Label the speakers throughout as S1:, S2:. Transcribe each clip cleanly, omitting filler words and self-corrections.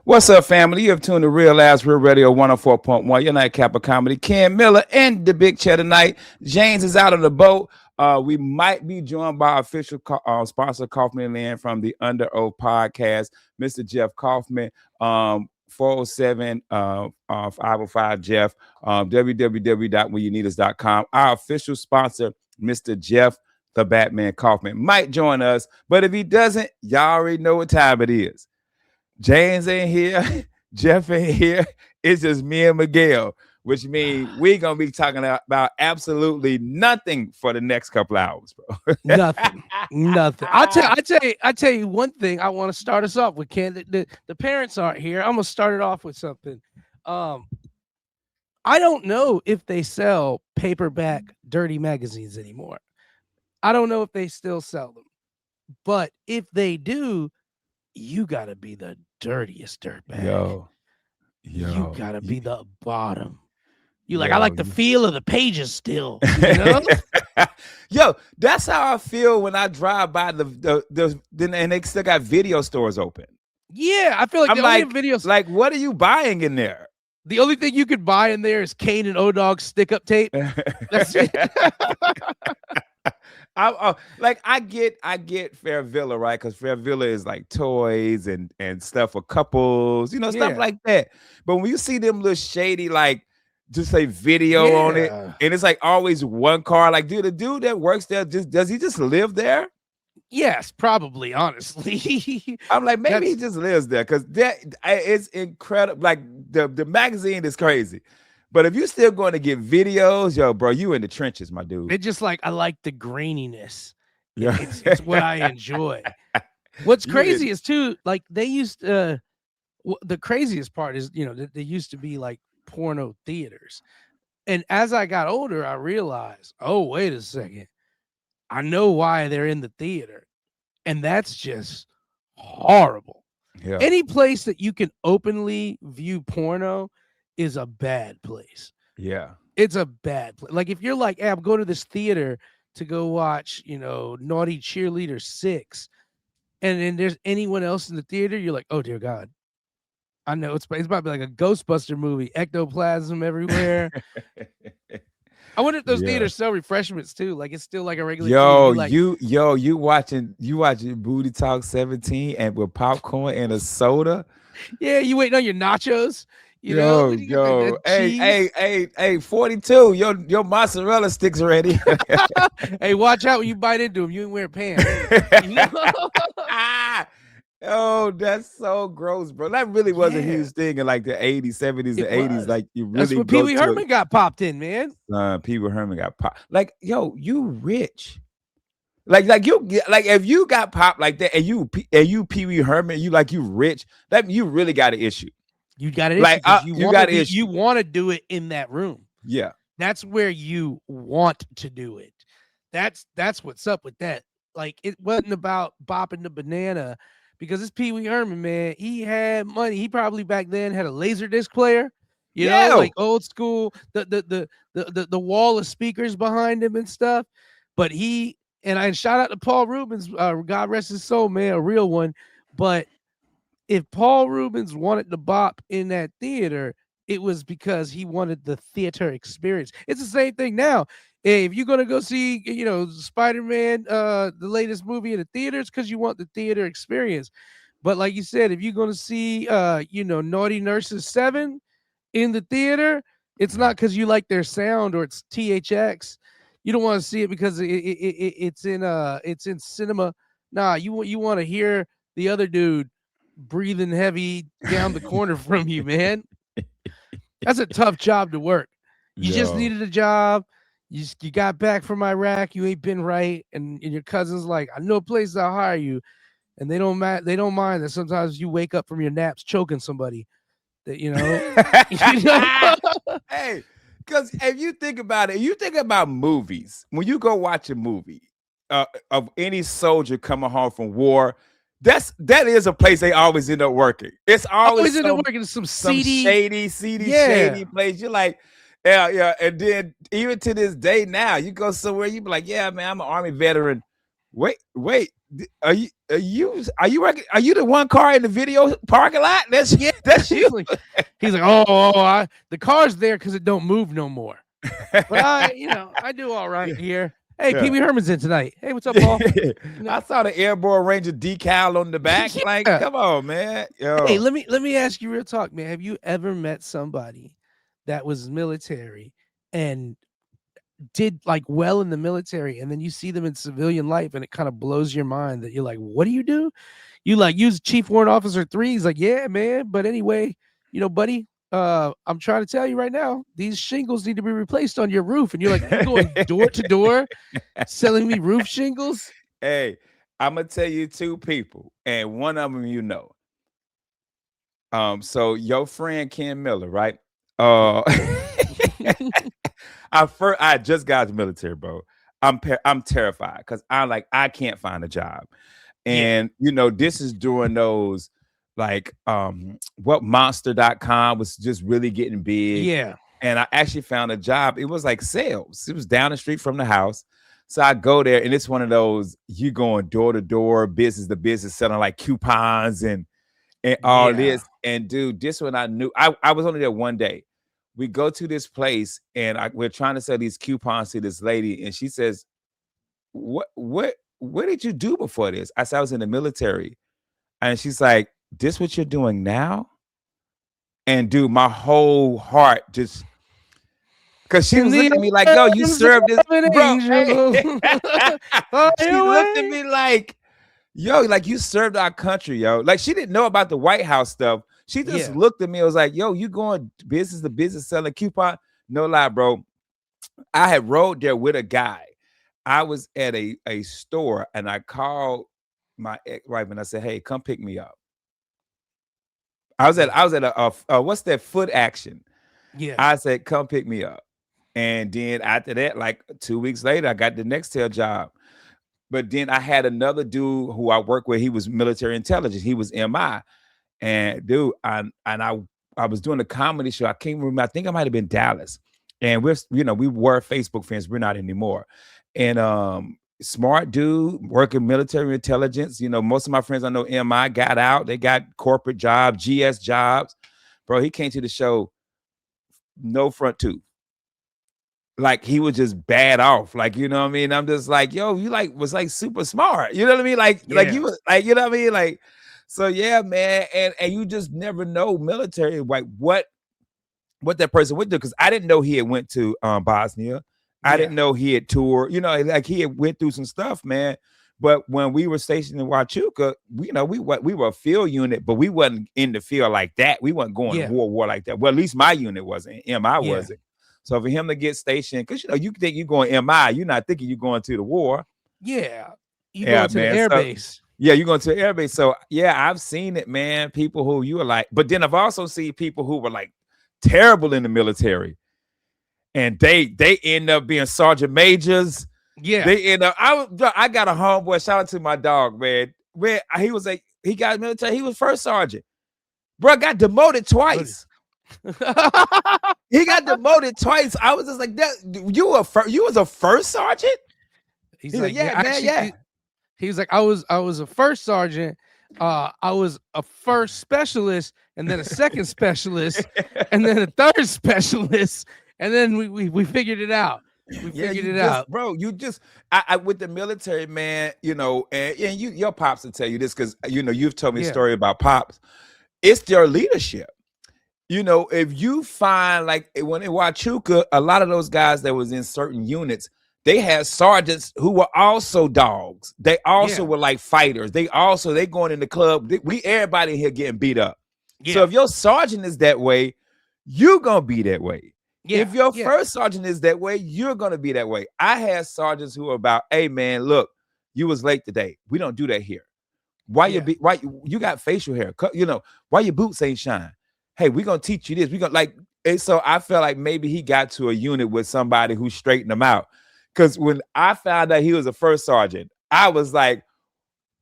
S1: What's up, family? You have tuned to Real Ass Real Radio 104.1, your nightcap of comedy. Ken Miller and the big chair tonight. James is out on the boat. We might be joined by our official sponsor, Kaufman and Land from the Under Oath podcast, Mr. Jeff Kaufman. 407 505 Jeff, www.whenyouneedus.com. Our official sponsor, Mr. Jeff the Batman Kaufman, might join us, but if he doesn't, y'all already know what time it is. James ain't here, Jeff ain't here. It's just me and Miguel, which means we're gonna be talking about absolutely nothing for the next couple hours, bro.
S2: Nothing. I tell you one thing. I want to start us off with. Ken, the parents aren't here. I'm gonna start it off with something. I don't know if they sell paperback dirty magazines anymore. I don't know if they still sell them, but if they do, you gotta be the dirtiest dirtbag. You gotta be the bottom. I like the feel of the pages still. You know?
S1: Yo, that's how I feel when I drive by the and they still got video stores open.
S2: Yeah, I feel like
S1: I'm like, videos. Like, what are you buying in there?
S2: The only thing you could buy in there is Kane and O-Dog stick-up tape. That's it.
S1: I get Fair Villa, right? Because Fair Villa is like toys and stuff for couples, stuff like that. But when you see them little shady, like, just say video on it, and it's like always one car. Like, dude, the dude that works there, does he just live there?
S2: Yes, probably. Honestly,
S1: I'm like, maybe he just lives there because that is incredible. Like the magazine is crazy, but if you're still going to get videos, yo, bro, you in the trenches, my dude.
S2: It's just like I like the graininess. Yeah, it's what I enjoy. What's crazy is too, like they used the craziest part is they used to be like porno theaters, and as I got older I realized, oh, wait a second, I know why they're in the theater, and that's just horrible. Any place that you can openly view porno is a bad place. It's a bad place. Like if you're like, hey, I'm going to this theater to go watch Naughty Cheerleader 6, and then there's anyone else in the theater, you're like, oh dear God, I know it's probably like a Ghostbuster movie, ectoplasm everywhere. I wonder if those theaters sell refreshments too. Like it's still like a regular.
S1: You watching Booty Talk 17 and with popcorn and a soda.
S2: Yeah, you waiting on your nachos.
S1: Hey, 42. Your mozzarella sticks ready.
S2: Hey, watch out when you bite into them. You ain't wearing pants.
S1: Oh, that's so gross, bro. That really was a huge thing in like the 80s, 70s, and 80s. Like you really.
S2: That's when Pee Wee Herman got popped in, man.
S1: Pee Wee Herman got popped. Like, yo, you rich. Like you if you got popped like that, and you Pee Wee Herman, you rich. That you really got an issue.
S2: You got it.
S1: Like you got an issue.
S2: You want to do it in that room.
S1: Yeah,
S2: that's where you want to do it. That's what's up with that. Like it wasn't about bopping the banana. Because it's Pee Wee Herman, man. He had money. He probably back then had a laser disc player, you know, like old school. The wall of speakers behind him and stuff. But I shout out to Paul Rubens. God rest his soul, man, a real one. But if Paul Rubens wanted to bop in that theater, it was because he wanted the theater experience. It's the same thing now. If you're gonna go see, Spider-Man, the latest movie in the theaters, because you want the theater experience. But like you said, if you're gonna see, Naughty Nurses 7 in the theater, it's not because you like their sound or it's THX. You don't want to see it because it's in cinema. Nah, you want to hear the other dude breathing heavy down the corner from you, man. That's a tough job to work. You just needed a job. You got back from Iraq. You ain't been right, and your cousin's like, I know a place I'll hire you, and they don't mind that sometimes you wake up from your naps choking somebody. That
S1: Hey, because if you think about it, you think about movies. When you go watch a movie of any soldier coming home from war, that is a place they always end up working. It's always
S2: end up working in some
S1: shady place. You're like. Yeah. And then even to this day now, you go somewhere, you be like, yeah, man, I'm an Army veteran. wait. Are you the one car in the video parking lot?
S2: Yeah.
S1: That's you.
S2: He's like, the car's there because it don't move no more. But I do all right here. Hey, Pee
S1: Yeah.
S2: Wee Herman's in tonight. Hey, what's up, Paul?
S1: I saw the Airborne Ranger decal on the back. Like,
S2: Yeah.
S1: come on, man.
S2: Hey,
S1: Yo.
S2: let me ask you real talk, man. Have you ever met somebody that was military and did like well in the military, and then you see them in civilian life, and it kind of blows your mind that you're like, what do you do? You like use Chief Warrant Officer 3. He's like, yeah, man. But anyway, buddy, I'm trying to tell you right now, these shingles need to be replaced on your roof. And you're like, you're going door to door selling me roof shingles?
S1: Hey, I'm gonna tell you two people, and one of them you know. So your friend Ken Miller, right? Uh, I just got out of the military, bro. I'm terrified because I can't find a job,
S2: Yeah.
S1: and this is during those like what monster.com was just really getting big.
S2: Yeah.
S1: And I actually found a job. It was like sales. It was down the street from the house. So I go there, and it's one of those you going door to door, business to business, selling like coupons and all
S2: Yeah.
S1: this. And dude, this one I knew. I was only there one day. We go to this place, and we're trying to sell these coupons to this lady, and she says, What did you do before this?" I said, "I was in the military." And she's like, "This what you're doing now?" And dude, my whole heart just because she
S2: In
S1: was
S2: the
S1: looking at me like, "Yo, you
S2: arms
S1: served this,
S2: of an
S1: bro."
S2: angel. Fly
S1: She looked at
S2: away.
S1: me like, "Yo, like you served our country, yo." Like she didn't know about the White House stuff. She just
S2: Yeah.
S1: looked at me and was like, "Yo, you going business to business selling coupon?" No lie, bro. I had rode there with a guy. I was at a store, and I called my ex-wife and I said, "Hey, come pick me up." I was at a what's that foot action?
S2: Yeah.
S1: I said, "Come pick me up." And then after that, like 2 weeks later, I got the Nextel job. But then I had another dude who I worked with. He was military intelligence. He was MI. And dude, I was doing a comedy show. I can't remember. I think I might have been Dallas. And we were Facebook friends. We're not anymore. And smart dude, working military intelligence. Most of my friends I know MI got out. They got corporate jobs, GS jobs. Bro, he came to the show, no front tooth. Like he was just bad off. Like, you know what I mean? I'm just like, yo, you like was like super smart. You know what I mean? Like you
S2: Yeah.
S1: was like, you know what I mean? Like, so yeah, man. And you just never know military, like what that person would do. Cause I didn't know he had went to Bosnia. I
S2: Yeah.
S1: didn't know he had toured, like he had went through some stuff, man. But when we were stationed in Huachuca, we were a field unit, but we wasn't in the field like that. We wasn't going to
S2: Yeah.
S1: war like that. Well, at least my unit wasn't. MI
S2: Yeah.
S1: wasn't. So for him to get stationed, because you think you're going MI, you're not thinking you're going to the war.
S2: Yeah. You
S1: Yeah,
S2: going to the
S1: man.
S2: air
S1: So
S2: base.
S1: yeah, you're going to the air base. So yeah, I've seen it, man. People who you were like, but then I've also seen people who were like terrible in the military, and they end up being sergeant majors.
S2: Yeah.
S1: They end up. I got a homeboy. Shout out to my dog, man. Where he got military. He was first sergeant. Bro, got demoted twice. He got demoted twice. I was just like, that you was a first sergeant?
S2: He's
S1: He's
S2: like,
S1: yeah, man,
S2: actually,
S1: yeah.
S2: he was like, I was a first sergeant, I was a first specialist, and then a second specialist, and then a third specialist, and then we figured it out. We figured it out.
S1: Bro. You just I with the military, man, and your pops will tell you this because you've told me a story about pops. It's their leadership. If you find like when in Huachuca, a lot of those guys that was in certain units, they had sergeants who were also dogs. They also were like fighters. They going in the club. Everybody here getting beat up.
S2: Yeah.
S1: So if your sergeant is that way, you're gonna be that way.
S2: Yeah.
S1: If your first sergeant is that way, you're gonna be that way. I had sergeants who were about, hey man, look, you was late today. We don't do that here. Why you got facial hair? Why your boots ain't shine? Hey, we're gonna teach you this. We're gonna like, and so I felt like maybe he got to a unit with somebody who straightened him out. Because when I found out he was a first sergeant, I was like,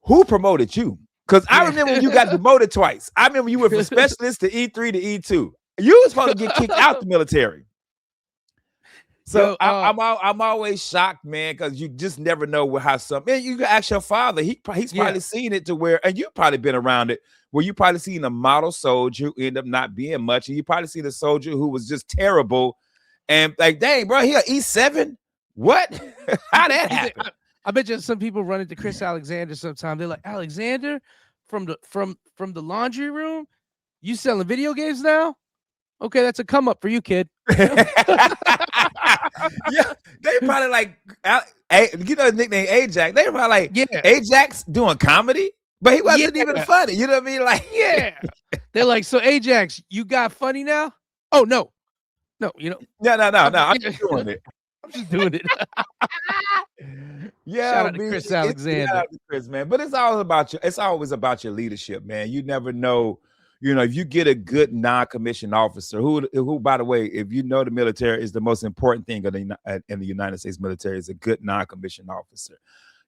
S1: who promoted you? Because I remember when you got demoted twice. I remember you went from specialist to E3 to E2. You was supposed to get kicked out the military. So
S2: Yo,
S1: I'm always shocked, man, because you just never know how something. Man, you can ask your father. He's
S2: yeah.
S1: probably seen it to where, and you probably been around it, where you probably seen a model soldier who end up not being much, and you probably seen a soldier who was just terrible, and like, dang, bro, he a E7. What? How that happened?
S2: I bet you some people run into Chris Alexander sometime. They're like, Alexander from the laundry room. You selling video games now? Okay, that's a come up for you, kid.
S1: Yeah, they probably like, you know, the nickname Ajax. They probably like,
S2: Yeah,
S1: Ajax doing comedy, but he wasn't even
S2: yeah,
S1: funny. You know what I mean? Like,
S2: yeah. They're like, so Ajax, you got funny now? Oh no, you know,
S1: no. I'm
S2: yeah,
S1: just doing it.
S2: I'm just doing it.
S1: Yeah,
S2: Shout out to
S1: man,
S2: Chris
S1: it's shout
S2: Alexander.
S1: out to Chris, man. But it's all about you. It's always about your leadership, man. You never know. You know, if you get a good non-commissioned officer, who, by the way, if you know the military is the most important thing in the United States military is a good non-commissioned officer.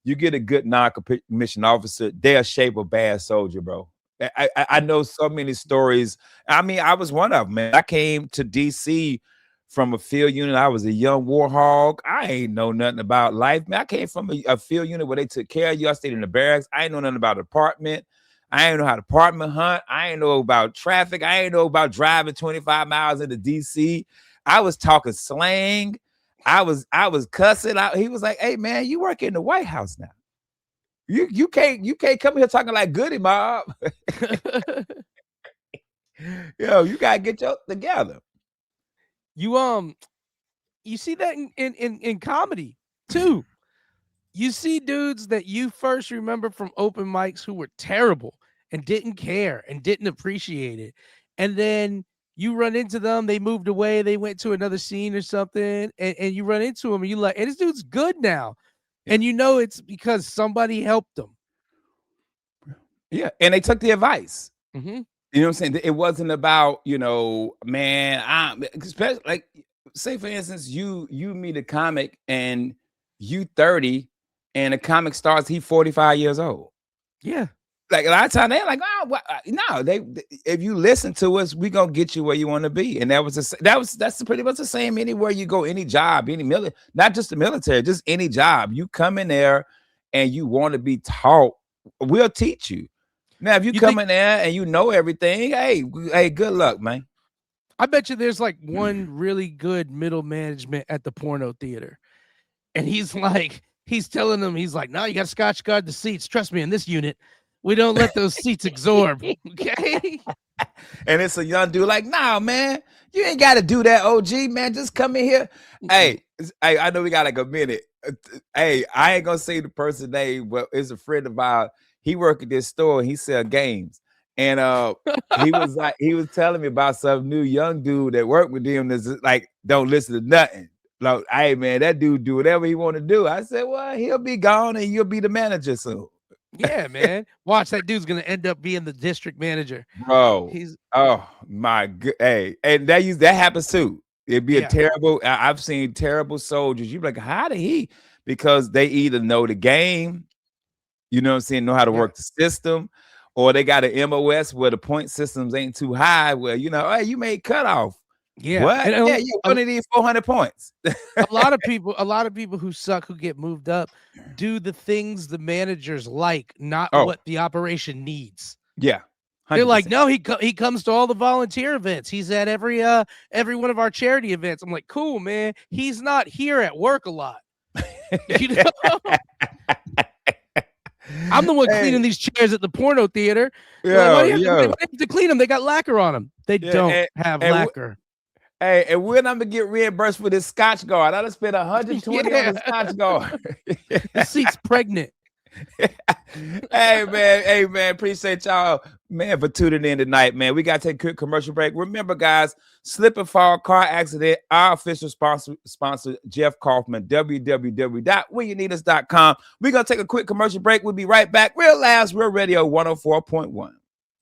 S1: You get a good non-commissioned officer, they'll shape a bad soldier, bro. I know so many stories. I mean, I was one of them, man. I came to DC from a field unit. I was a young war hog. I ain't know nothing about life, man. I came from a field unit where they took care of you. I stayed in the barracks. I ain't know nothing about apartment. I ain't know how to apartment hunt. I ain't know about traffic. I ain't know about driving 25 miles into DC. I was talking slang. I was cussing out. He was like, "Hey man, you work in the White House now. You can't come here talking like Goody Mob. Yo, you gotta get your together."
S2: You see that in comedy too. You see dudes that you first remember from open mics who were terrible and didn't care and didn't appreciate it. And then you run into them, they moved away, they went to another scene or something, and you run into them and you like, and this dude's good now. And you know it's because somebody helped them.
S1: Yeah, and they took the advice.
S2: Mm-hmm.
S1: You know what I'm saying? It wasn't about, you know, man, especially like, say for instance, you meet a comic and you 30 and the comic starts, he 45 years old.
S2: Yeah.
S1: Like a lot of times they're like, oh, what? No, if you listen to us, we gonna get you where you want to be. And that's pretty much the same anywhere you go, any job, any military, not just the military, just any job. You come in there and you want to be taught, we'll teach you. Now, if you come in there and you know everything, hey, good luck, man.
S2: I bet you there's like one really good middle management at the porno theater. And he's telling them, he's like, no, you got to scotch guard the seats. Trust me, in this unit, we don't let those seats absorb. Okay.
S1: And it's a young dude like, nah, man, you ain't got to do that, OG, man. Just come in here. Hey, I know we got like a minute. Hey, I ain't gonna say the person's name, but it's a friend of ours. He worked at this store. He sell games, and he was telling me about some new young dude that worked with him that's like don't listen to nothing. Like, hey man, that dude do whatever he want to do. I said, well, he'll be gone and you'll be the manager soon.
S2: Yeah, man. Watch, that dude's gonna end up being the district manager.
S1: Bro, oh my god. Hey, and that happens too. It'd be a terrible. I've seen terrible soldiers. You're like, how did he? Because they either know the game, you know what I'm saying, know how to work the system, or they got an MOS where the point systems ain't too high. Where you know, hey, you made cutoff.
S2: Yeah.
S1: What? And, yeah, you only need 400 points.
S2: a lot of people who suck, who get moved up, do the things the managers like, not what the operation needs.
S1: Yeah. 100%.
S2: They're like, no, he comes to all the volunteer events. He's at every one of our charity events. I'm like, cool, man. He's not here at work a lot. You know? I'm the one cleaning these chairs at the porno theater.
S1: Yeah,
S2: like, why do you have to clean them? They got lacquer on them. They don't have lacquer.
S1: Hey, and when I'm gonna get reimbursed for this Scotch Guard? I done spent 120 on the Scotch Guard.
S2: The seat's pregnant.
S1: Hey man, appreciate y'all, man, for tuning in tonight, man. We gotta take a quick commercial break. Remember, guys, slip and fall car accident. Our official sponsor, Jeff Kaufman, www.whereyourneedus.com. We're gonna take a quick commercial break. We'll be right back. Real Labs, Real Radio 104.1.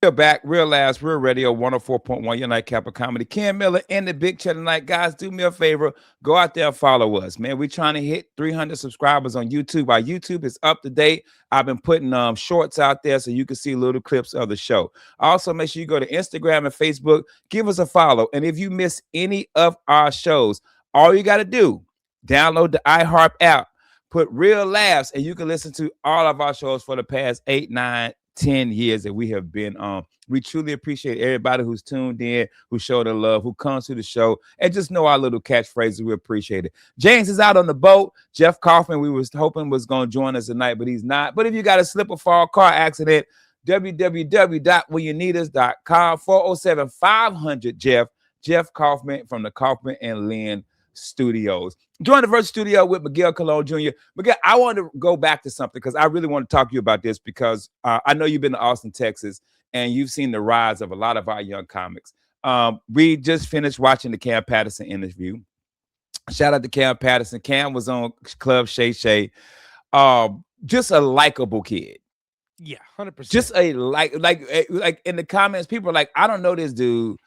S1: We're back, Real Labs, Real Radio 104.1, your nightcap of comedy. Cam Miller and the Big Chat tonight. Guys, do me a favor. Go out there and follow us, man. We're trying to hit 300 subscribers on YouTube. Our YouTube is up to date. I've been putting shorts out there so you can see little clips of the show. Also, make sure you go to Instagram and Facebook. Give us a follow. And if you miss any of our shows, all you got to do Download the iHeart app, put Real Laughs, and you can listen to all of our shows for the past 8, 9, 10 years that we have been on. We truly appreciate everybody who's tuned in, who showed the love, who comes to the show, and just know our little catchphrases. We appreciate it. James is out on the boat. Jeff Kaufman, we was hoping was going to join us tonight, but he's not. But if you got a slip or fall car accident, www.whenyourneedus.com, 407-500 Jeff Kaufman from the Kaufman and Lynn Studios. Join the Verse Studio with Miguel Colon Jr. Miguel, I want to go back to something because I really want to talk to you about this because I know you've been to Austin, Texas, and you've seen the rise of a lot of our young comics. We just finished watching the Cam Patterson interview. Shout out to Cam Patterson. Cam was on Club Shay Shay. Just a likable kid.
S2: Yeah, 100%.
S1: Just a like in the comments, people are like, I don't know this dude.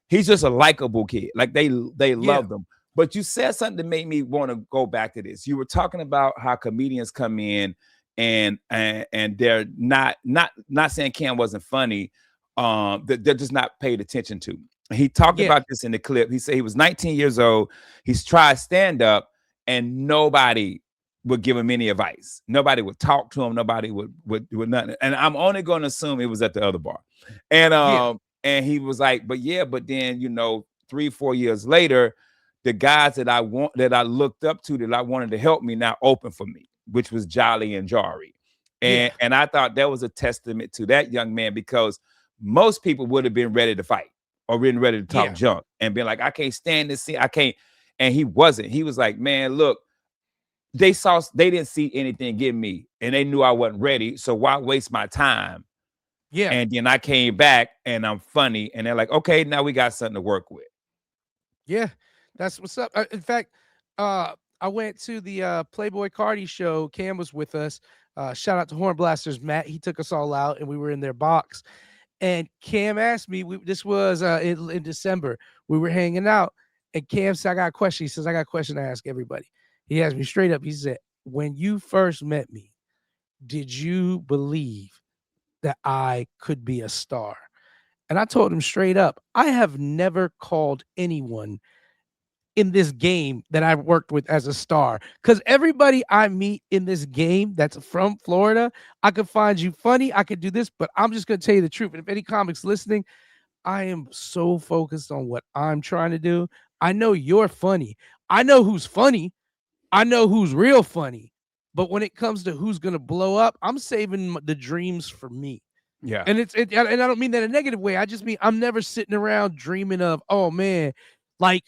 S1: He's just a likable kid. Like they love them. But you said something that made me want to go back to this. You were talking about how comedians come in and they're not saying Cam wasn't funny. They're just not paid attention to. He talked about this in the clip. He said he was 19 years old. He's tried stand up and nobody would give him any advice. Nobody would talk to him. Nobody would nothing. And I'm only going to assume it was at the other bar. And he was like, but then 3-4 years later, the guys that I looked up to that I wanted to help me now open for me, which was Jolly and Jari. And I thought that was a testament to that young man because most people would have been ready to fight or been ready to talk junk and been like, I can't stand this scene. I can't. And he wasn't. He was like, man, look, they didn't see anything get me and they knew I wasn't ready. So why waste my time?
S2: Yeah.
S1: And then I came back and I'm funny. And they're like, okay, now we got something to work with.
S2: Yeah, that's what's up. In fact, I went to the Playboy Cardi show. Cam was with us. Shout out to Horn Blasters, Matt. He took us all out and we were in their box. And Cam asked me, this was in December. We were hanging out. And Cam said, I got a question. He says, I got a question to ask everybody. He asked me straight up. He said, when you first met me, did you believe that I could be a star? And I told him straight up, I have never called anyone in this game that I've worked with as a star. Because everybody I meet in this game that's from Florida, I could find you funny. I could do this, but I'm just going to tell you the truth. And if any comics listening, I am so focused on what I'm trying to do. I know you're funny. I know who's funny. I know who's real funny. But when it comes to who's going to blow up, I'm saving the dreams for me.
S1: Yeah.
S2: And and I don't mean that in a negative way. I just mean I'm never sitting around dreaming of, oh man, like,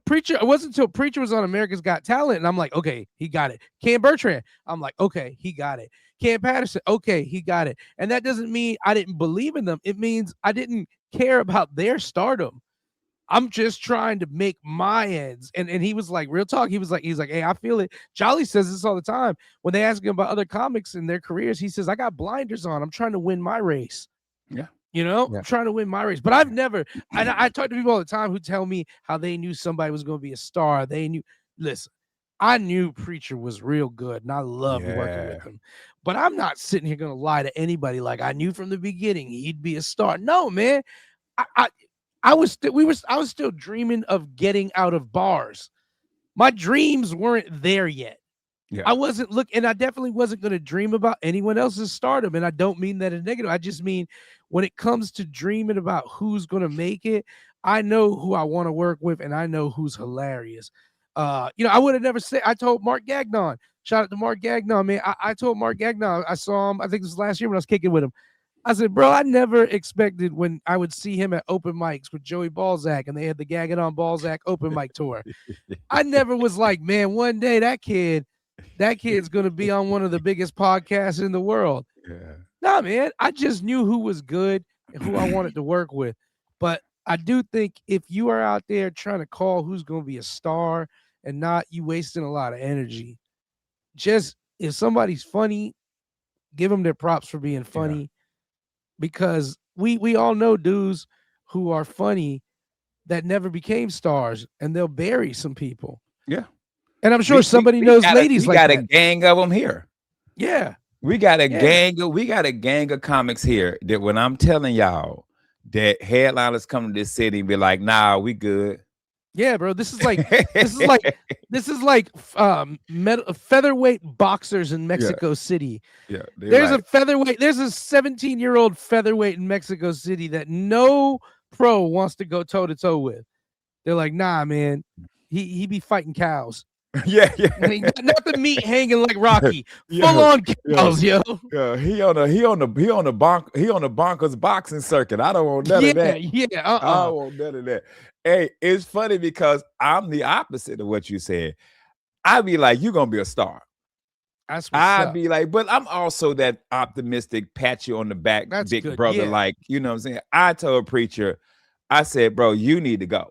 S2: Preacher. It wasn't until Preacher was on America's Got Talent, and I'm like, okay, he got it. Cam Bertrand, I'm like, okay, he got it. Cam Patterson, okay, he got it. And that doesn't mean I didn't believe in them. It means I didn't care about their stardom. I'm just trying to make my ends. And he was like, real talk. He's like, hey, I feel it. Jolly says this all the time. When they ask him about other comics and their careers, he says, I got blinders on. I'm trying to win my race.
S1: Yeah.
S2: I'm trying to win my race. But I've never, and I talk to people all the time who tell me how they knew somebody was going to be a star. Listen, I knew Preacher was real good and I loved working with him. But I'm not sitting here going to lie to anybody like I knew from the beginning he'd be a star. No, man. I was still dreaming of getting out of bars. My dreams weren't there yet.
S1: Yeah.
S2: I wasn't looking, and I definitely wasn't going to dream about anyone else's stardom. And I don't mean that in negative. I just mean when it comes to dreaming about who's going to make it, I know who I want to work with, and I know who's hilarious. I would have never said. I told Mark Gagnon. Shout out to Mark Gagnon, man. I told Mark Gagnon. I saw him. I think this was last year when I was kicking with him. I said, bro, I never expected when I would see him at open mics with Joey Balzac and they had the Gagging on Balzac open mic tour. I never was like, man, one day that kid's going to be on one of the biggest podcasts in the world.
S1: Yeah.
S2: Nah, man, I just knew who was good and who I wanted to work with. But I do think if you are out there trying to call who's going to be a star and not you wasting a lot of energy, just if somebody's funny, give them their props for being funny. Yeah. Because we all know dudes who are funny that never became stars and they'll bury some people.
S1: Yeah.
S2: And I'm sure somebody knows ladies like that.
S1: We got a gang of them here.
S2: Yeah.
S1: We got a gang of comics here that when I'm telling y'all that headliners come to this city and be like, nah, we good.
S2: Yeah, bro. This is like this is like featherweight boxers in
S1: Yeah,
S2: Mexico City.
S1: yeah. They
S2: There's a
S1: like,
S2: featherweight. There's a 17-year-old featherweight in Mexico City that no pro wants to go toe to toe with. They're like, nah, man. He be fighting cows.
S1: yeah,
S2: I
S1: yeah,
S2: mean, not the meat hanging like Rocky, full
S1: yeah,
S2: on
S1: yeah.
S2: cows, yo.
S1: Yeah, he on the bonkers boxing circuit. I don't want none
S2: Yeah,
S1: of that.
S2: yeah.
S1: I don't want none of that. Hey, it's funny because I'm the opposite of what you said. I be like, you gonna be a star.
S2: That's what's
S1: I
S2: up.
S1: be like, but I'm also that optimistic, pat you on the back,
S2: That's
S1: big
S2: good.
S1: brother.
S2: Yeah.
S1: Like, you know what I'm saying? I told preacher, I said, bro, you need to go.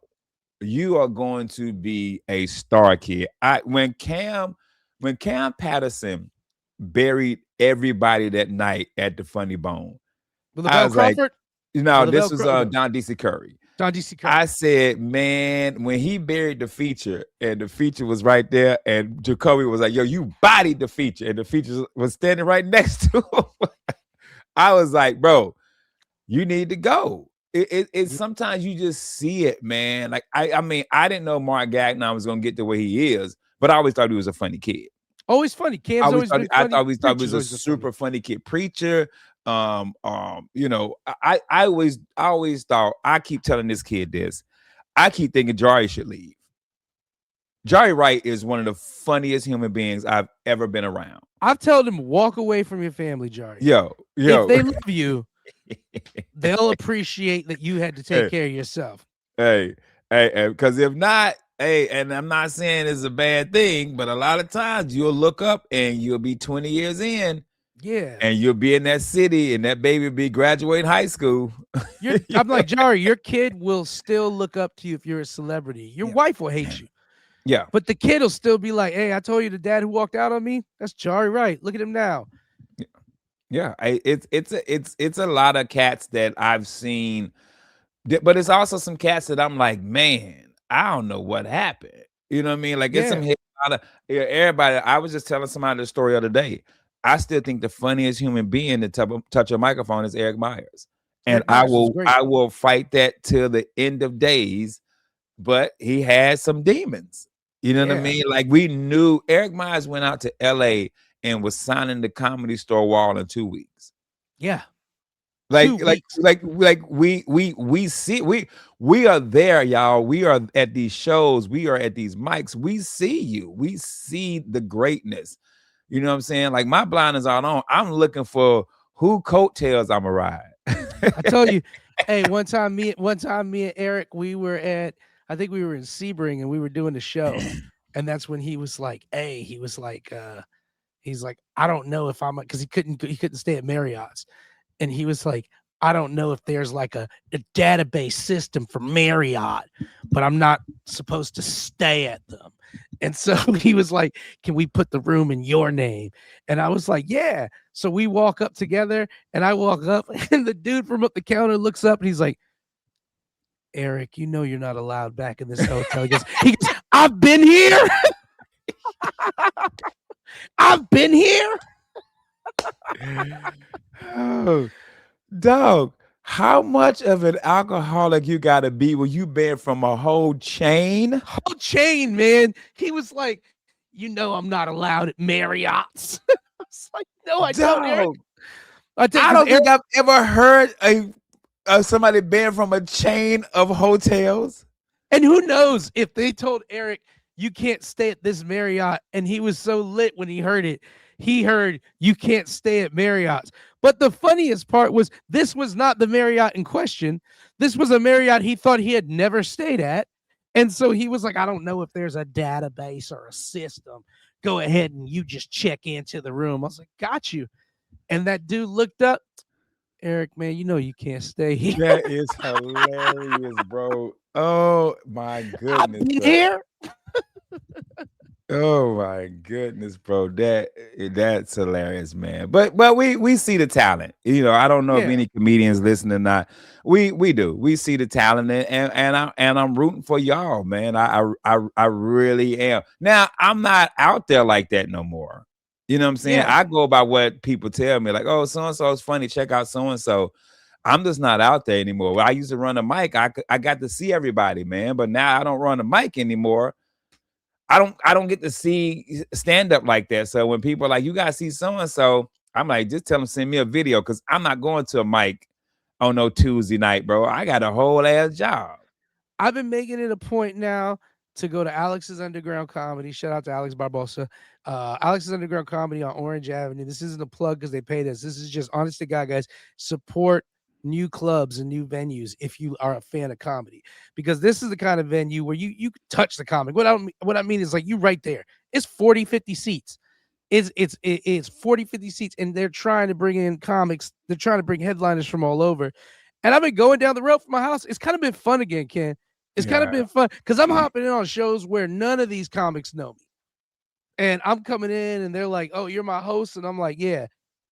S1: You are going to be a star kid. When Cam Patterson buried everybody that night at the Funny Bone, I
S2: Lavelle
S1: was like,
S2: Crawford
S1: this
S2: Lavelle
S1: was
S2: Crawford.
S1: Don DC Curry.
S2: John D.C. Curry.
S1: I said, man, when he buried the feature and the feature was right there, and Jacoby was like, yo, you bodied the feature, and the feature was standing right next to him. I was like, bro, you need to go. It's sometimes you just see it, man. Like I mean, I didn't know Mark Gagnon was gonna get the way he is, but I always thought he was a funny kid.
S2: Always funny. Cam's always been
S1: I
S2: funny.
S1: always thought he was
S2: Preacher's
S1: a
S2: always been funny.
S1: super funny kid preacher. I always thought, I keep telling this kid this. I keep thinking Jari should leave. Jari Wright is one of the funniest human beings I've ever been around.
S2: I've told him walk away from your family, Jari.
S1: Yo.
S2: If they love you, they'll appreciate that you had to take
S1: Hey.
S2: care of yourself.
S1: Hey, because if not, hey, and I'm not saying it's a bad thing, but a lot of times you'll look up and you'll be 20 years in.
S2: Yeah.
S1: And you'll be in that city and that baby will be graduating high school.
S2: I'm like, Jari, your kid will still look up to you if you're a celebrity. Your wife will hate you.
S1: Yeah.
S2: But the kid will still be like, hey, I told you the dad who walked out on me, that's Jari Wright. Look at him now.
S1: Yeah. It's a lot of cats that I've seen, but it's also some cats that I'm like, man, I don't know what happened. You know what I mean? Like, it's some everybody. I was just telling somebody the story the other day. I still think the funniest human being to touch a microphone is Eric Myers. And I will fight that till the end of days, but he had some demons. You know what I mean? Like, we knew Eric Myers went out to LA and was signing the Comedy Store wall in 2 weeks.
S2: Yeah.
S1: We are there, y'all. We are at these shows, we are at these mics. We see you, we see the greatness. You know what I'm saying? Like, my blinders are on. I'm looking for who coattails I'ma ride.
S2: I told you, hey, one time me and Eric, we were in Sebring and we were doing the show. And that's when he was like, hey, he's like, I don't know if I'm, because he couldn't stay at Marriott's. And he was like, I don't know if there's like a database system for Marriott, but I'm not supposed to stay at them. And so he was like, can we put the room in your name? And I was like, yeah. So we walk up together and I walk up and the dude from up the counter looks up and he's like, Eric, you know you're not allowed back in this hotel. He goes, I've been here. I've been here.
S1: Oh, dog, how much of an alcoholic you gotta be when you been from a whole chain?
S2: Whole chain, man. He was like, you know I'm not allowed at Marriott's. I was like, no, I don't, Eric.
S1: I don't think I've ever heard somebody been from a chain of hotels.
S2: And who knows if they told Eric, you can't stay at this Marriott, and he was so lit when he heard it. He heard you can't stay at Marriott's. But the funniest part was this was not the Marriott in question. This was a Marriott he thought he had never stayed at. And so he was like, I don't know if there's a database or a system. Go ahead and you just check into the room. I was like, got you. And that dude looked up. Eric, man, you know you can't stay here.
S1: That is hilarious, bro. Oh my goodness.
S2: I've been here.
S1: Oh my goodness, bro. That's hilarious, man. But we see the talent. You know, I don't know if any comedians listen or not. We do. We see the talent, and I'm rooting for y'all, man. I really am. Now, I'm not out there like that no more. You know what I'm saying? I go by what people tell me, like, oh, so and so is funny. Check out so and so. I'm just not out there anymore. When I used to run a mic, I got to see everybody, man. But now I don't run a mic anymore. I don't get to see stand up like that. So when people are like, you gotta see so and so, I'm like, just tell them send me a video because I'm not going to a mic on no Tuesday night, bro. I got a whole ass job.
S2: I've been making it a point now to go to Alex's Underground Comedy. Shout out to Alex Barbosa. Alex's Underground Comedy on Orange Avenue. This isn't a plug because they paid us. This is just honest to God, guys. Support new clubs and new venues if you are a fan of comedy, because this is the kind of venue where you touch the comic. What I mean is like you right there. It's 40, 50 seats. It's 40, 50 seats, and they're trying to bring in comics. They're trying to bring headliners from all over. And I've been going down the road from my house. It's kind of been fun again, Ken. It's kind of been fun because I'm hopping in on shows where none of these comics know me. And I'm coming in and they're like, oh, you're my host. And I'm like, yeah.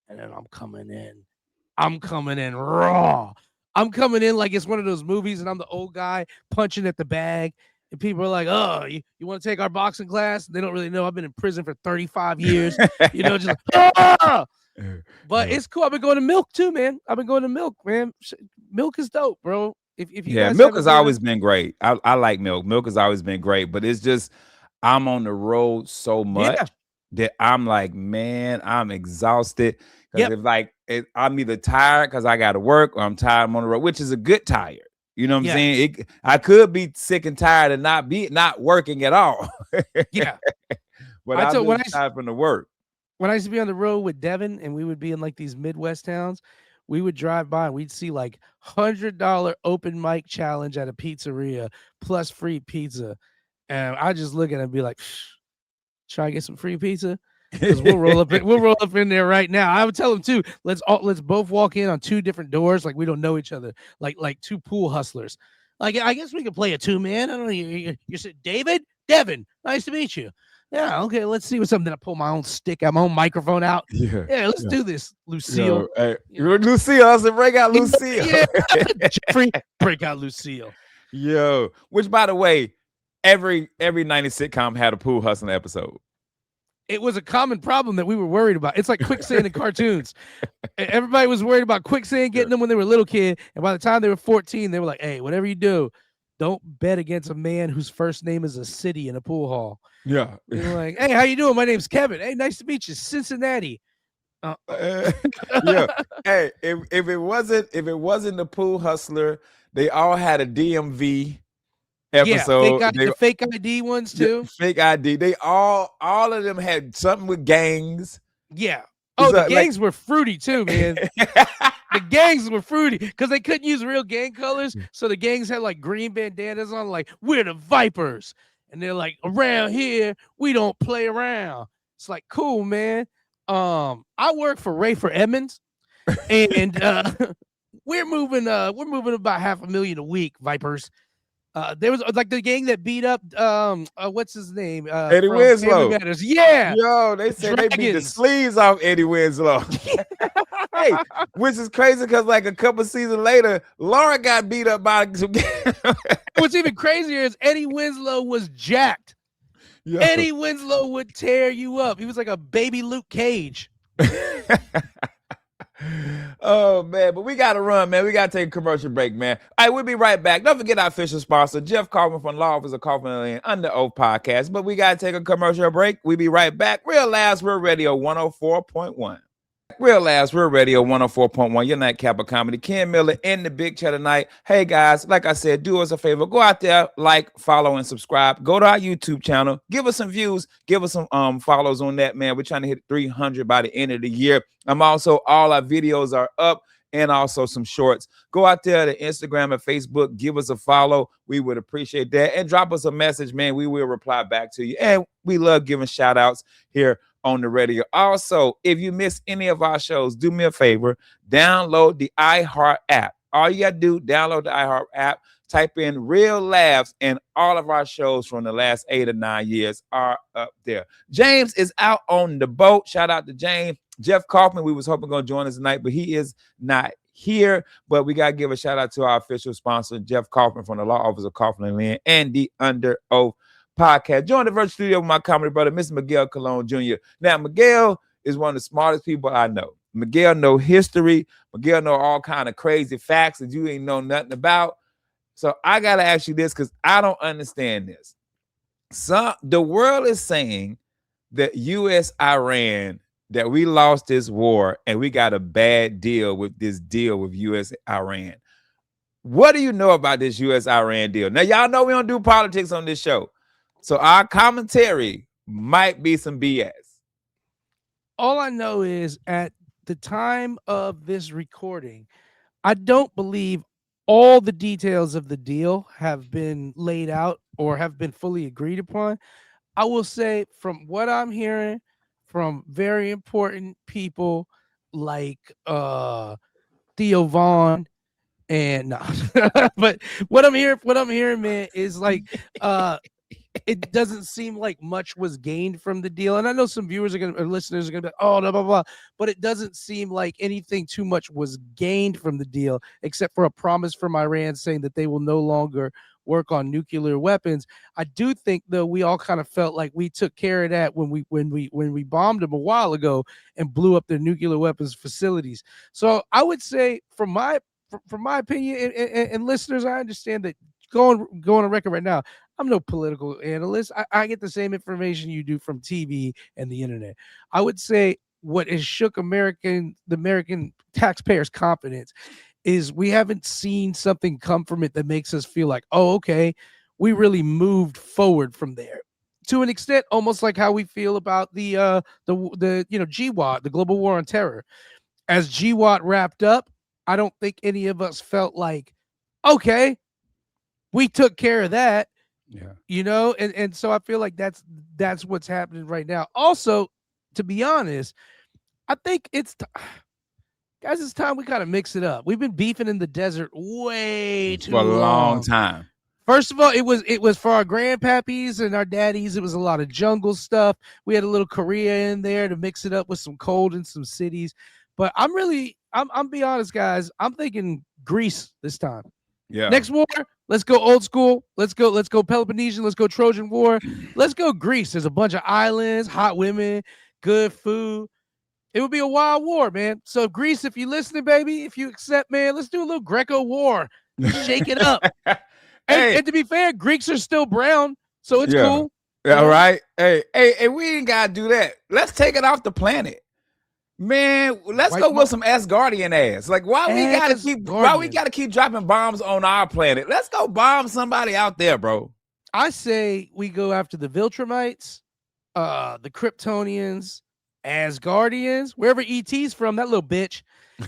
S2: And then I'm coming in raw. I'm coming in like it's one of those movies and I'm the old guy punching at the bag. And people are like, oh, you want to take our boxing class? They don't really know. I've been in prison for 35 years. Just like, ah! But it's cool. I've been going to Milk too, man. I've been going to Milk, man. Milk is dope, bro. If you guys
S1: Milk has always been great. I like Milk. Milk has always been great, but it's just I'm on the road so much that I'm like, man, I'm exhausted. Because I'm either tired because I got to work, or I'm tired, I'm on the road, which is a good tired. You know what I'm saying? I could be sick and tired and not working at all.
S2: Yeah.
S1: But I'm tired from the work.
S2: When I used to be on the road with Devin and we would be in like these Midwest towns, we would drive by and we'd see like $100 open mic challenge at a pizzeria plus free pizza. And I just look at it and be like, try to get some free pizza. Because we'll roll up in there right now. I would tell them too, let's both walk in on two different doors, like we don't know each other, like two pool hustlers. Like, I guess we could play a two-man. I don't know. You said Devin, nice to meet you. Yeah, okay, let's see what's up. Then I pull my own stick out, my own microphone out. Yeah, let's do this, Lucille.
S1: Lucille, I said break out Lucille.
S2: Yeah, Jeffrey, break out Lucille.
S1: Yo, which by the way, every 90s sitcom had a pool hustling episode.
S2: It was a common problem that we were worried about. It's like quicksand in cartoons. Everybody was worried about quicksand getting them when they were a little kid. And by the time they were 14, they were like, hey, whatever you do, don't bet against a man whose first name is a city in a pool hall.
S1: Yeah.
S2: You're like, hey, how you doing? My name's Kevin. Hey, nice to meet you. Cincinnati.
S1: Yeah. Hey, if it wasn't the pool hustler, they all had a DMV episode.
S2: Yeah, the fake ID ones too.
S1: Fake ID. They all of them had something with gangs.
S2: Yeah. Oh, the gangs were fruity too, man. The gangs were fruity because they couldn't use real gang colors. So the gangs had like green bandanas on, like, we're the Vipers. And they're like, around here, we don't play around. It's like, cool, man. I work for Rayford Edmonds, and we're moving about $500,000 a week, Vipers. There was like the gang that beat up what's his name?
S1: Eddie Winslow.
S2: Yeah.
S1: Yo, they said they beat the sleeves off Eddie Winslow. Hey, which is crazy because like a couple seasons later, Laura got beat up by some.
S2: What's even crazier is Eddie Winslow was jacked. Yo. Eddie Winslow would tear you up. He was like a baby Luke Cage.
S1: Oh man, but we gotta run, man. We gotta take a commercial break, man. All right, we'll be right back. Don't forget our official sponsor, Jeff Kaufman from Law Office of Kaufman and Under Oath Podcast. But we gotta take a commercial break. We'll be right back. Real Last Real Radio 104.1. Real Last Real Radio 104.1. Your nightcap of comedy. Ken Miller in the big chat tonight. Hey guys, like I said, do us a favor. Go out there, like, follow, and subscribe. Go to our YouTube channel. Give us some views. Give us some follows on that, man. We're trying to hit 300 by the end of the year. Also, all our videos are up and also some shorts. Go out there to Instagram and Facebook. Give us a follow. We would appreciate that. And drop us a message, man. We will reply back to you. And we love giving shout outs here on the radio. Also, if you miss any of our shows, do me a favor, download the iHeart app. All you gotta do, download the iHeart app, type in Real Laughs, and all of our shows from the last 8 or 9 years are up there. James is out on the boat. Shout out to James. Jeff Kaufman, we was hoping going to join us tonight, but he is not here. But we got to give a shout out to our official sponsor, Jeff Kaufman from the Law Office of Kaufman and Lynn and the Under Oath Podcast. Join the virtual studio with my comedy brother, Mr. Miguel Colon Jr. Now, Miguel is one of the smartest people I know. Miguel know history. Miguel know all kind of crazy facts that you ain't know nothing about. So I gotta ask you this because I don't understand this. The world is saying that U.S. Iran, that we lost this war and we got a bad deal with this deal with U.S. Iran. What do you know about this U.S. Iran deal? Now, y'all know we don't do politics on this show. So our commentary might be some BS.
S2: All I know is at the time of this recording, I don't believe all the details of the deal have been laid out or have been fully agreed upon. I will say, from what I'm hearing from very important people like Theo Vaughn and no, but what I'm hearing, man, is like it doesn't seem like much was gained from the deal. And I know some viewers or listeners are gonna be like, oh, blah, blah, blah. But it doesn't seem like anything too much was gained from the deal, except for a promise from Iran saying that they will no longer work on nuclear weapons. I do think, though, we all kind of felt like we took care of that when we bombed them a while ago and blew up their nuclear weapons facilities. So I would say, from my opinion, and listeners, I understand that going on record right now, I'm no political analyst. I get the same information you do from TV and the internet. I would say what has shook the American taxpayers' confidence is we haven't seen something come from it that makes us feel like, oh, okay, we really moved forward from there. To an extent, almost like how we feel about the GWAT, the Global War on Terror. As GWAT wrapped up, I don't think any of us felt like, okay, we took care of that.
S1: Yeah.
S2: And so I feel like that's what's happening right now. Also, to be honest, I think guys, it's time we kind of mix it up. We've been beefing in the desert way too
S1: For a long
S2: long.
S1: time.
S2: First of all, it was for our grandpappies and our daddies. It was a lot of jungle stuff. We had a little Korea in there to mix it up with some cold and some cities. But I'm be honest, guys. I'm thinking Greece this time.
S1: Yeah.
S2: Next war, let's go old school. Let's go Peloponnesian. Let's go Trojan War. Let's go Greece. There's a bunch of islands, hot women, good food. It would be a wild war, man. So Greece, if you listening, baby, if you accept, man, let's do a little Greco war. Shake it up.
S1: Hey.
S2: And to be fair, Greeks are still brown, so it's cool.
S1: Yeah, right. Hey, we ain't gotta do that. Let's take it off the planet. Man, let's go with some Asgardian ass. Like, why we gotta keep dropping bombs on our planet? Let's go bomb somebody out there, bro.
S2: I say we go after the Viltrumites, the Kryptonians, Asgardians, wherever ET's from, that little bitch.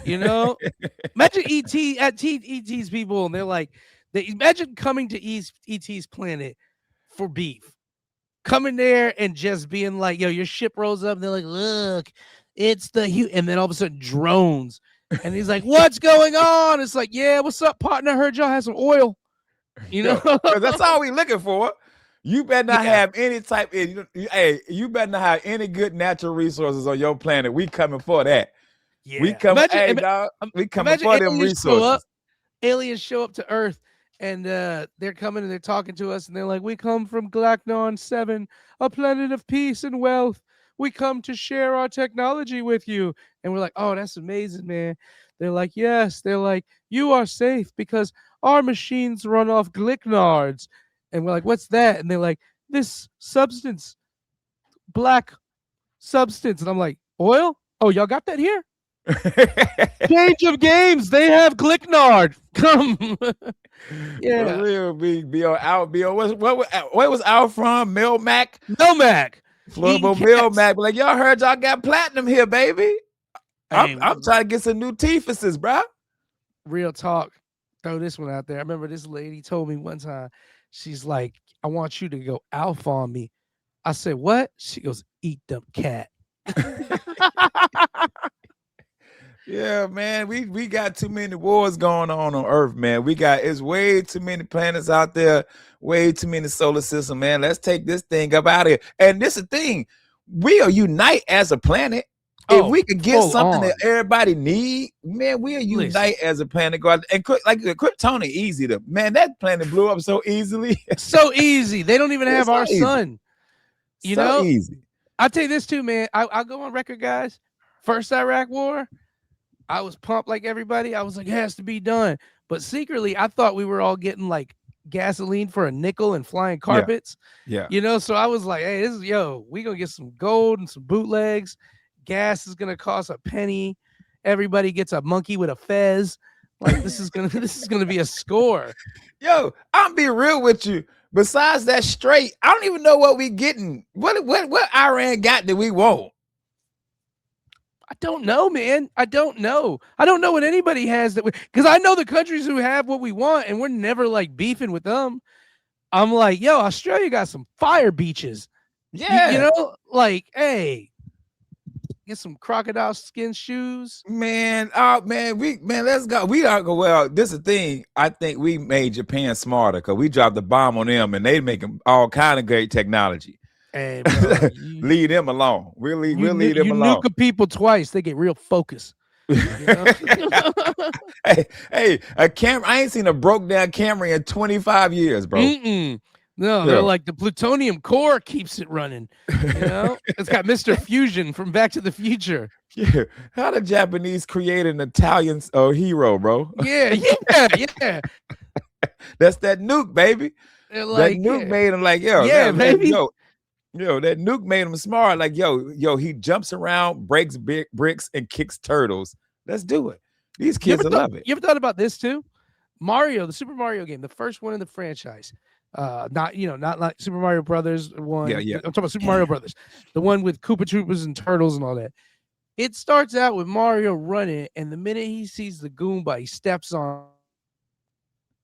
S2: Imagine ET's people, and they're like, imagine coming to ET's planet for beef. Coming there and just being like, yo, your ship rolls up, and they're like, look, it's and then all of a sudden drones. And he's like, what's going on? It's like, yeah, what's up, partner? I heard y'all have some oil.
S1: That's all we looking for. You better not have any type of, you better not have any good natural resources on your planet. We coming for that.
S2: Yeah.
S1: We coming, dog. We coming for them resources.
S2: Aliens show up to Earth, and they're coming and they're talking to us, and they're like, we come from Galacnon 7, a planet of peace and wealth. We come to share our technology with you. And we're like, oh, that's amazing, man. They're like, yes. They're like, you are safe because our machines run off glycnards. And we're like, what's that? And they're like, this substance, black substance. And I'm like, oil? Oh, y'all got that here? Change of games. They have glycnard. Come. Yeah.
S1: Real be on where was Al from? Melmac? Florbo Melmac. Like, y'all heard y'all got platinum here, baby. I'm trying to get some new teethuses, bro.
S2: Real talk. Throw this one out there. I remember this lady told me one time, she's like, I want you to go alpha on me. I said, what? She goes, eat them cat.
S1: Yeah, man, we got too many wars going on Earth, man. It's way too many planets out there, way too many solar systems, man. Let's take this thing up out of here. And this is the thing, we'll unite as a planet. If we could get something that everybody need, man, we'll unite as a planet. And like Krypton is easy to, man, that planet blew up so easily.
S2: So easy. They don't even have our sun. You know?
S1: Easy.
S2: I'll tell you this too, man. I'll go on record, guys. First Iraq War, I was pumped like everybody. I was like, it has to be done. But secretly, I thought we were all getting like gasoline for a nickel and flying
S1: Yeah,
S2: carpets.
S1: yeah.
S2: So I was like, hey, we gonna get some gold and some bootlegs. Gas is gonna cost a penny. Everybody gets a monkey with a fez. Like this is gonna this is gonna be a score.
S1: Yo, I'm be real with you. Besides that straight, I don't even know what we getting. What Iran got that we want?
S2: I don't know, man. I don't know. I don't know what anybody has that because I know the countries who have what we want, and we're never like beefing with them. I'm like, yo, Australia got some fire beaches.
S1: Yeah.
S2: Like, hey, get some crocodile skin shoes.
S1: Man, let's go. We are go. Well, this is the thing. I think we made Japan smarter because we dropped the bomb on them, and they making all kind of great technology.
S2: Hey, bro,
S1: leave them alone. We'll leave them
S2: you
S1: alone.
S2: nuke a people twice, they get real focused.
S1: hey, a camera. I ain't seen a broke down camera in 25 years, bro.
S2: No, they're like the plutonium core keeps it running. It's got Mr. Fusion from Back to the Future.
S1: Yeah, how the Japanese create an Italian hero, bro?
S2: Yeah.
S1: That's that nuke, baby.
S2: Like,
S1: that nuke made him like, yo,
S2: yeah, baby.
S1: Yo, that nuke made him smart. Like, yo, he jumps around, breaks bricks, and kicks turtles. Let's do it. These kids will love it.
S2: You ever thought about this too? Mario, the Super Mario game, the first one in the franchise. Not like Super Mario Brothers one.
S1: Yeah.
S2: I'm talking about Super Mario Brothers, the one with Koopa Troopas and turtles and all that. It starts out with Mario running, and the minute he sees the Goomba, he steps on.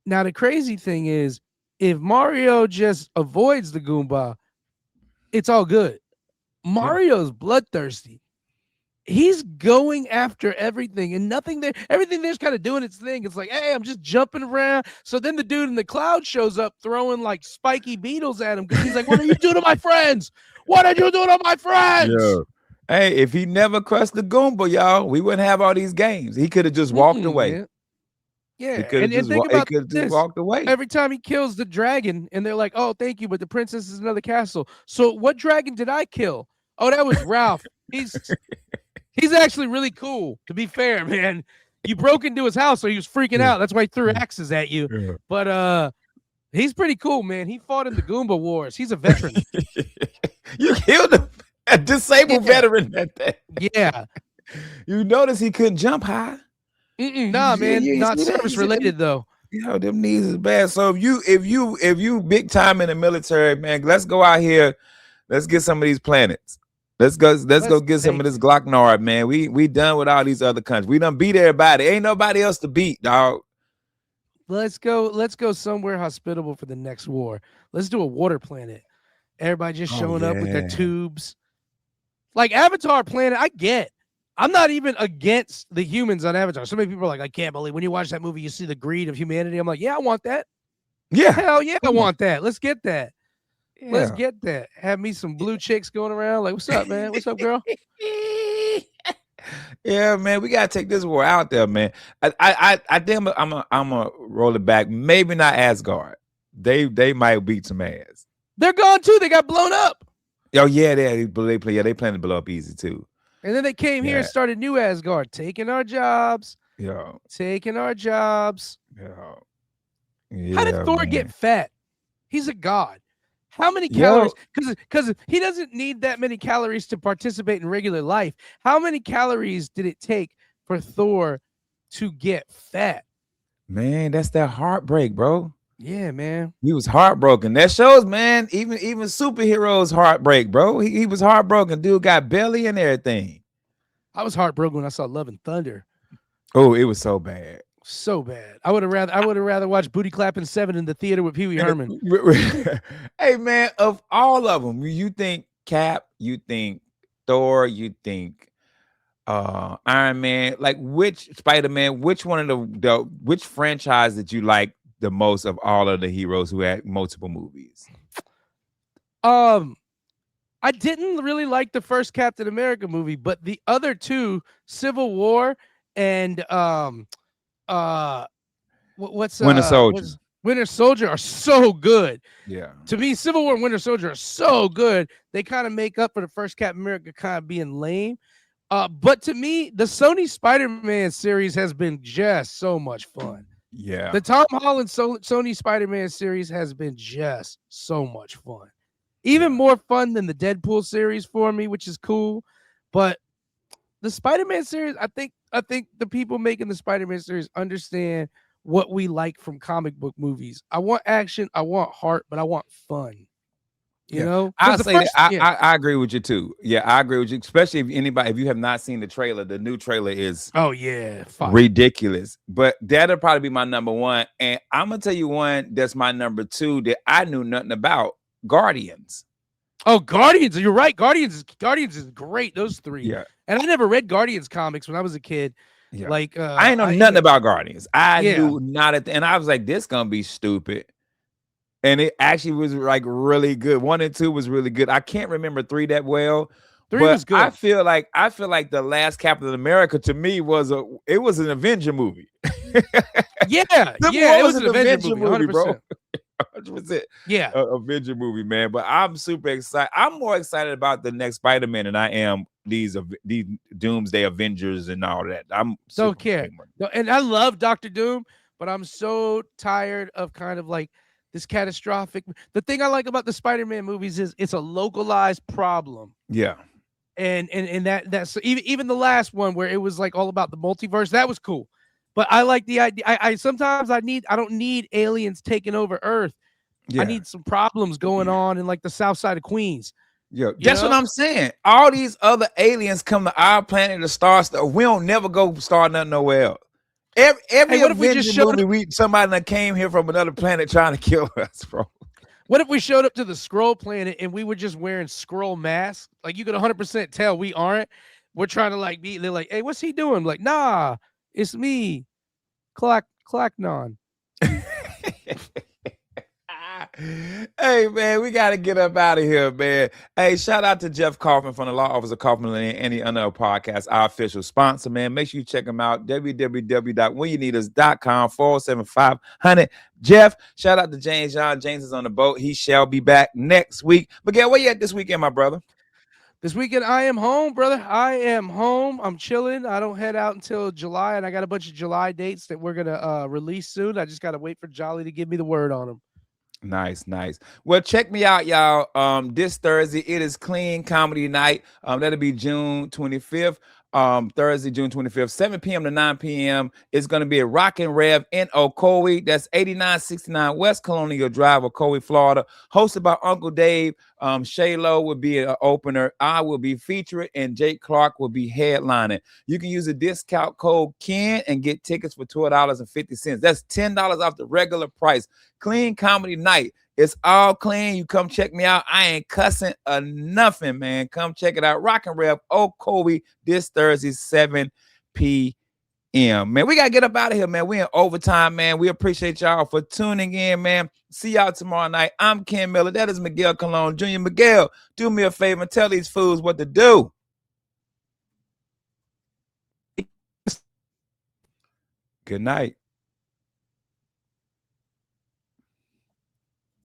S2: Now the crazy thing is, if Mario just avoids the Goomba, it's all good. Mario's bloodthirsty. He's going after everything and nothing there. Everything there's kind of doing its thing. It's like, hey, I'm just jumping around. So then the dude in the cloud shows up throwing like spiky beetles at him because he's like, what are you doing to my friends? What are you doing to my friends?
S1: Yeah. Hey, if he never crushed the Goomba, y'all, we wouldn't have all these games. He could have just walked away.
S2: Man. Yeah,
S1: he could have just walked away.
S2: Every time he kills the dragon, and they're like, "Oh, thank you," but the princess is another castle. So, what dragon did I kill? Oh, that was Ralph. He's actually really cool. To be fair, man, you broke into his house, so he was freaking out. That's why he threw axes at you.
S1: Yeah.
S2: But he's pretty cool, man. He fought in the Goomba Wars. He's a veteran.
S1: You killed a disabled veteran at that.
S2: Yeah.
S1: You notice he couldn't jump high.
S2: Nah, man, not service related though.
S1: Them knees is bad. So if you big time in the military, man, let's go out here. Let's get some of these planets. Let's go get some of this Glocknard, man. We done with all these other countries. We done beat everybody. Ain't nobody else to beat, dog.
S2: Let's go somewhere hospitable for the next war. Let's do a water planet. Everybody just showing up with their tubes. Like Avatar planet, I get. I'm not even against the humans on Avatar. So many people are like, I can't believe when you watch that movie, you see the greed of humanity. I'm like, yeah, I want that.
S1: Yeah.
S2: Hell yeah, I want that. Let's get that. Yeah. Let's get that. Have me some blue chicks going around. Like, what's up, man? What's up, girl?
S1: Yeah, man, we gotta take this war out there, man. I think I'm a roll it back. Maybe not Asgard. They might beat some ass.
S2: They're gone too. They got blown up.
S1: Oh yeah, they plan to blow up easy too.
S2: And then they came here and started New Asgard, taking our jobs.
S1: Yeah.
S2: Taking our jobs.
S1: Yeah.
S2: How did Thor get fat? He's a god. How many calories? Because he doesn't need that many calories to participate in regular life. How many calories did it take for Thor to get fat?
S1: Man, that's that heartbreak, bro.
S2: Yeah, man.
S1: He was heartbroken. That shows, man, even superheroes heartbreak, bro. He was heartbroken. Dude got belly and everything.
S2: I was heartbroken when I saw Love and Thunder.
S1: Oh, it was so bad.
S2: So bad. I would have rather watched Booty Clapping 7 in the theater with Pee Wee Herman.
S1: Hey, man, of all of them, you think Cap, you think Thor, you think Iron Man, like which Spider-Man, which one of which franchise did you like the most of all of the heroes who had multiple movies?
S2: I didn't really like the first Captain America movie, but the other two, Civil War and what's
S1: Winter Soldier.
S2: Winter Soldier are so good.
S1: Yeah.
S2: To me, Civil War and Winter Soldier are so good. They kind of make up for the first Captain America kind of being lame. But to me, the Sony Spider-Man series has been just so much fun.
S1: Yeah.
S2: The Tom Holland Sony Spider-Man series has been just so much fun. Even more fun than the Deadpool series for me, which is cool. But the Spider-Man series, I think the people making the Spider-Man series understand what we like from comic book movies. I want action, I want heart, but I want fun. You know?
S1: I'll
S2: Because the
S1: say that
S2: first,
S1: I agree with you too. Yeah, I agree with you. Especially if you have not seen the trailer, the new trailer is
S2: fire.
S1: ridiculous. But that'll probably be my number one. And I'm gonna tell you one that's my number two that I knew nothing about. Guardians.
S2: Oh, Guardians! You're right. Guardians is great. Those three.
S1: Yeah.
S2: And I never read Guardians comics when I was a kid.
S1: Yeah.
S2: Like
S1: I ain't know nothing about Guardians. I knew not at the, and I was like, this gonna be stupid. And it actually was like really good. 1 and 2 was really good. I can't remember 3 that well.
S2: 3 was good.
S1: I feel like the last Captain America to me was an Avenger movie.
S2: It was an Avenger movie, 100%.
S1: Bro. 100%.
S2: Yeah.
S1: Avenger movie, man. But I'm super excited. I'm more excited about the next Spider-Man than I am these Doomsday Avengers and all that. I'm
S2: don't care. No, and I love Dr. Doom, but I'm so tired of kind of like this catastrophic. The thing I like about the Spider-Man movies is it's a localized problem.
S1: Yeah.
S2: And that's even the last one where it was like all about the multiverse, that was cool. But I like the idea. I sometimes I don't need aliens taking over Earth. Yeah. I need some problems going on in like the south side of Queens.
S1: Yeah, that's what I'm saying. All these other aliens come to our planet to start stuff. We don't never go start nothing nowhere else. Every
S2: what if we just showed
S1: movie, somebody that came here from another planet trying to kill us, bro.
S2: What if we showed up to the Skrull planet and we were just wearing Skrull masks? Like you could 100% tell we aren't. We're trying to like be. They're like, hey, what's he doing? I'm like, nah, it's me, Clacknon.
S1: Hey man, we got to get up out of here, man. Hey, shout out to Jeff Kaufman from the Law Office of Kaufman and Any Other Podcast, our official sponsor, man. Make sure you check them out, www.whenyouneedus.com, 47500. Jeff, shout out to James. James is on the boat. He shall be back next week. Miguel, where you at this weekend, my brother?
S2: This weekend, I am home, brother. I am home. I'm chilling. I don't head out until July, and I got a bunch of July dates that we're going to release soon. I just got to wait for Jolly to give me the word on them.
S1: Nice. Well, check me out, y'all. This Thursday, it is Clean Comedy Night. That'll be June 25th. Thursday, June 25th, 7 p.m. to 9 p.m. It's going to be at Rockin' Rev in Ocoee. That's 8969 West Colonial Drive, Ocoee, Florida. Hosted by Uncle Dave. Shaylo will be an opener. I will be featuring, and Jake Clark will be headlining. You can use the discount code KEN and get tickets for $12.50. That's $10 off the regular price. Clean Comedy Night. It's all clean. You come check me out. I ain't cussing or nothing, man. Come check it out. Rockin' Rev, Ocoee, this Thursday, 7 p.m. Man, we got to get up out of here, man. We in overtime, man. We appreciate y'all for tuning in, man. See y'all tomorrow night. I'm Ken Miller. That is Miguel Colon Jr. Miguel, do me a favor and tell these fools what to do. Good night.